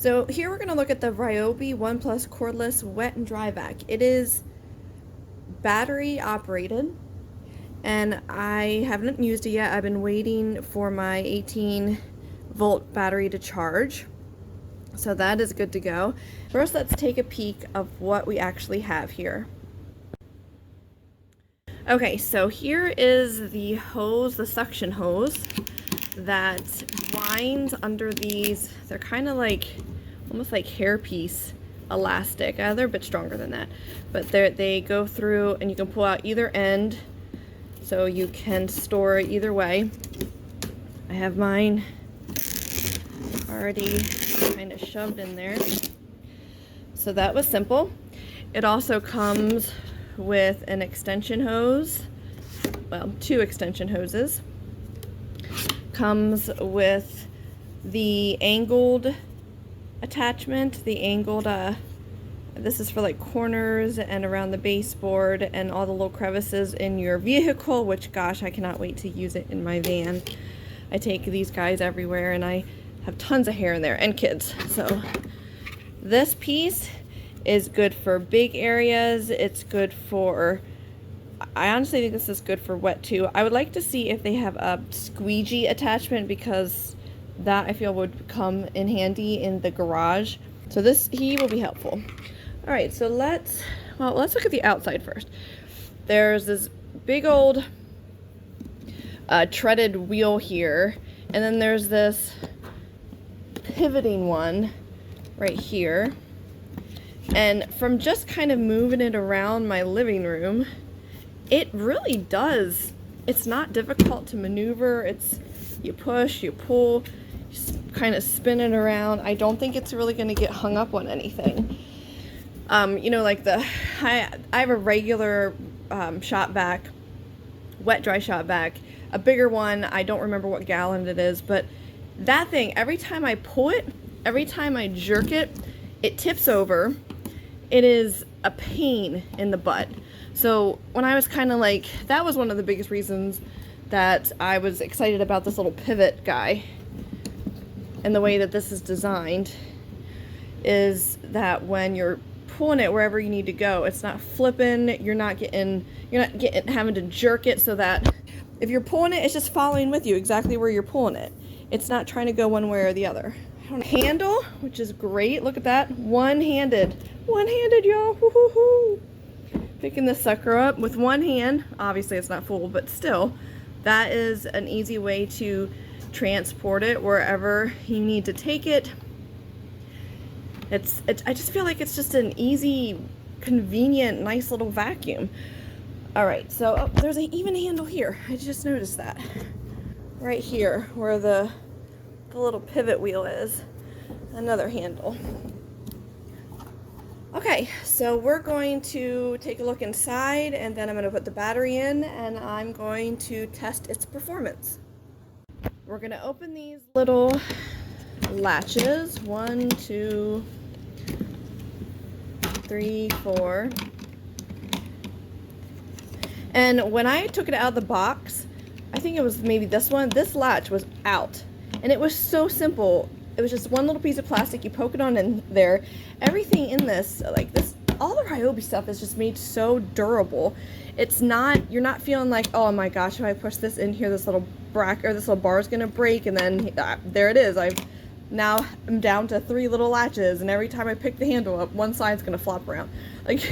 So here we're going to look at the Ryobi One Plus Cordless Wet and Dry Vac. It is battery operated, and I haven't used it yet. I've been waiting for my 18-volt battery to charge. So that is good to go. First, let's take a peek of what we actually have here. Okay, so here is the hose, the suction hose that winds under these. They're kind of like, almost like hairpiece elastic. They're a bit stronger than that, but they go through and you can pull out either end, so you can store it either way. I have mine already kind of shoved in there. So that was simple. It also comes with an extension hose, well, 2 extension hoses. Comes with the angled attachment, the angled, this is for like corners and around the baseboard and all the little crevices in your vehicle, which gosh, I cannot wait to use it in my van. I take these guys everywhere and I have tons of hair in there and kids. So this piece is good for big areas. It's good for, I honestly think this is good for wet too. I would like to see if they have a squeegee attachment, because that I feel would come in handy in the garage. So this, he will be helpful. All right, so let's look at the outside first. There's this big old treaded wheel here, and then there's this pivoting one right here. And from just kind of moving it around my living room, it really does. It's not difficult to maneuver. It's, you push, you pull, you kind of spin it around. I don't think it's really going to get hung up on anything. You know, like I have a regular shop vac, wet dry shop vac, a bigger one. I don't remember what gallon it is, but that thing, every time I pull it, every time I jerk it, it tips over. It is a pain in the butt. So when I was kind of like, that was one of the biggest reasons that I was excited about this little pivot guy and the way that this is designed, is that when you're pulling it wherever you need to go, it's not flipping, you're not having to jerk it, so that if you're pulling it, it's just following with you exactly where you're pulling it. It's not trying to go one way or the other. Handle, which is great. Look at that, one-handed, y'all. Woo-hoo-hoo. Picking this sucker up with one hand. Obviously it's not full, but still, that is an easy way to transport it wherever you need to take it. I just feel like it's just an easy, convenient, nice little vacuum. All right, so there's an even handle here. I just noticed that right here where the little pivot wheel is. Another handle. Okay, so we're going to take a look inside, and then I'm going to put the battery in and I'm going to test its performance. We're going to open these little latches. 1, 2, 3, 4. And when I took it out of the box, I think it was maybe this one, this latch was out. And it was so simple. It was just one little piece of plastic. You poke it on in there. Everything in this, like this, all the Ryobi stuff is just made so durable. It's not, you're not feeling like, oh my gosh, if I push this in here, this little bracket or this little bar is gonna break, and then there it is. I'm down to 3 little latches, and every time I pick the handle up, one side's gonna flop around. Like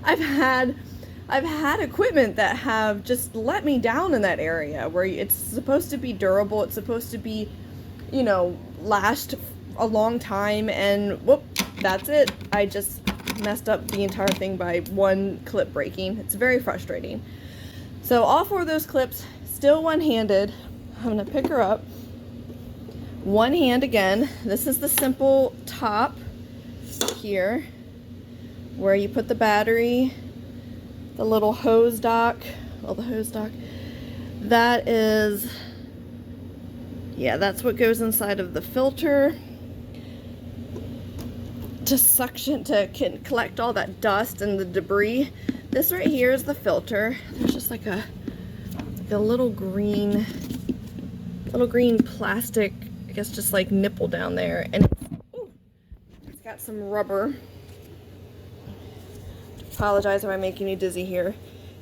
I've had equipment that have just let me down in that area, where it's supposed to be durable, it's supposed to be, you know, last a long time, and whoop, that's it. I just messed up the entire thing by one clip breaking. It's very frustrating. So all 4 of those clips, still one-handed. I'm gonna pick her up. One hand again. This is the simple top here, where you put the battery, the little hose dock, that is, yeah, that's what goes inside of the filter to suction, to collect all that dust and the debris. This right here is the filter. There's just like a little green plastic, I guess, just like nipple down there, and got some rubber. Apologize if I'm making you dizzy here.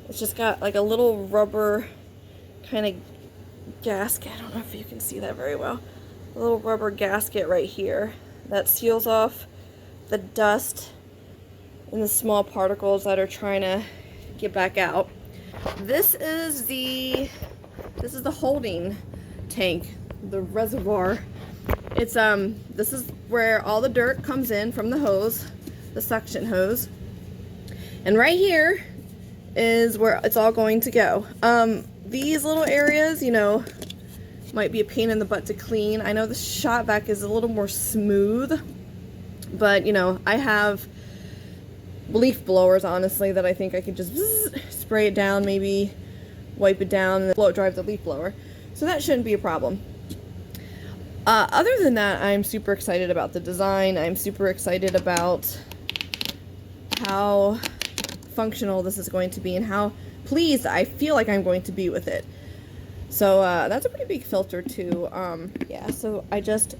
It's just got like a little rubber kind of gasket. I don't know if you can see that very well. A little rubber gasket right here that seals off the dust and the small particles that are trying to get back out. This is the holding tank, the reservoir. It's this is where all the dirt comes in from the hose, the suction hose. And right here is where it's all going to go. These little areas, you know, might be a pain in the butt to clean. I know the shot vac is a little more smooth, but you know, I have leaf blowers, honestly, that I think I could just spray it down, maybe wipe it down, and then drive the leaf blower. So that shouldn't be a problem. Other than that, I'm super excited about the design. I'm super excited about how functional this is going to be and how pleased I feel like I'm going to be with it. So that's a pretty big filter too. Yeah, so I just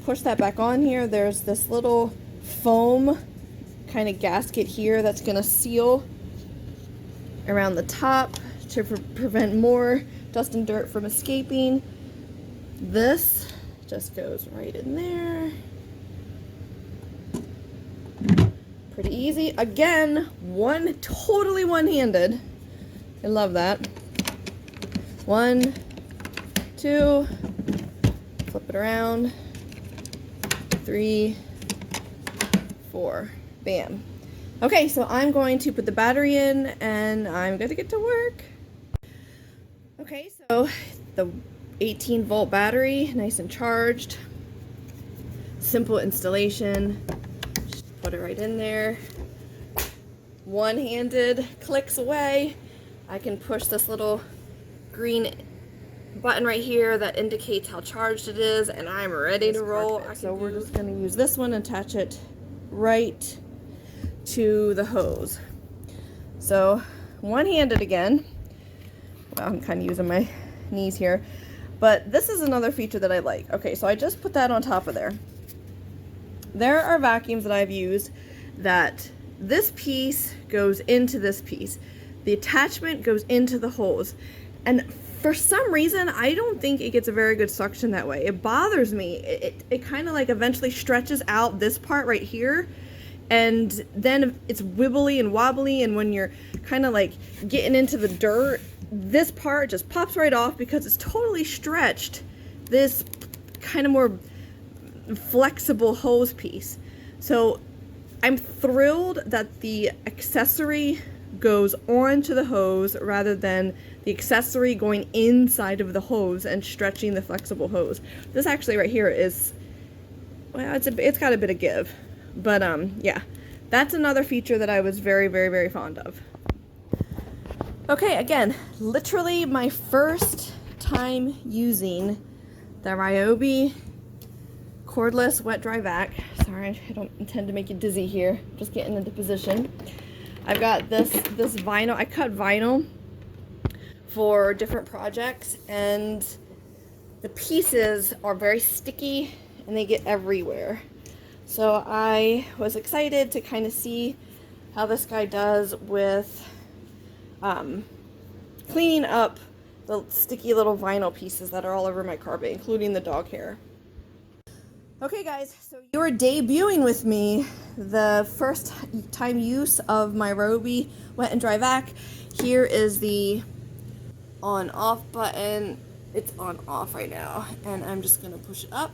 push that back on here. There's this little foam kind of gasket here that's going to seal around the top to prevent more dust and dirt from escaping. This just goes right in there. Pretty easy. Again, totally one-handed. I love that. 1, 2, flip it around, 3, 4, bam. Okay, so I'm going to put the battery in and I'm going to get to work. Okay, so the 18-volt battery, nice and charged. Simple installation. Just put it right in there. One-handed, clicks away. I can push this little green button right here that indicates how charged it is, and I'm ready to roll. So we're just going to use this one and attach it right to the hose. So one-handed again. Well, I'm kind of using my knees here, but this is another feature that I like. Okay, so I just put that on top of there. There are vacuums that I've used that this piece goes into this piece. The attachment goes into the hose. And for some reason, I don't think it gets a very good suction that way. It bothers me. It kind of like eventually stretches out this part right here. And then it's wibbly and wobbly. And when you're kind of like getting into the dirt, this part just pops right off because it's totally stretched this kind of more flexible hose piece. So I'm thrilled that the accessory goes onto the hose rather than the accessory going inside of the hose and stretching the flexible hose. This actually right here is, well, it's got a bit of give, but yeah, that's another feature that I was very, very, very fond of. Okay, again, literally my first time using the Ryobi cordless wet dry vac. Sorry, I don't intend to make you dizzy here. Just getting into position. I've got this vinyl. I cut vinyl for different projects, and the pieces are very sticky and they get everywhere. So I was excited to kind of see how this guy does with cleaning up the sticky little vinyl pieces that are all over my carpet, including the dog hair. Okay guys, so you're debuting with me the first time use of my Ryobi wet and dry vac. Here is the on-off button. It's on off right now, and I'm just gonna push it up